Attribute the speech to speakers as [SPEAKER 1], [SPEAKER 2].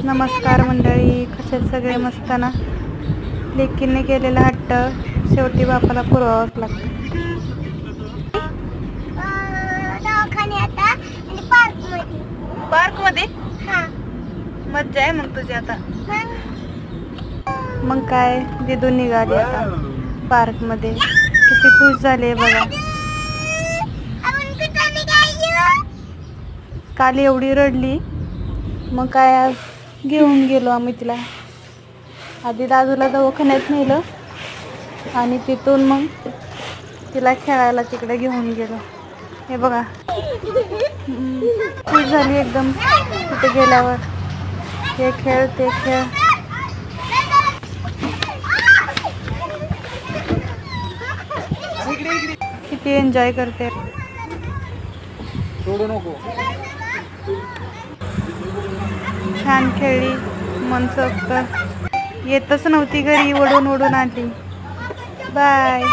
[SPEAKER 1] नमस्कार मंडळी, कसे सगळे मस्त ना. लेकीने केलेला हट्ट शेवटी बापाला पुरवावाच लागतं. पार्क मध्ये मज्जा आहे मग तुझी आता. मग काय दिदू निघाली आता पार्क मध्ये. किती खुश झाले बघा. काल एवढी रडली, मग काय आज घेऊन गेलो आम्ही तिला. आधी दादूला दवाखान्यात नेलं आणि तिथून मग तिला खेळायला तिकडे घेऊन गेलो. हे बघा खुश झाली एकदम तिथे गेल्यावर. हे खेळ ते खेळ. किती एन्जॉय करते. छान खेळली, मनसोक्त. येतच नव्हती घरी, ओढून ओढून आणली. बाय.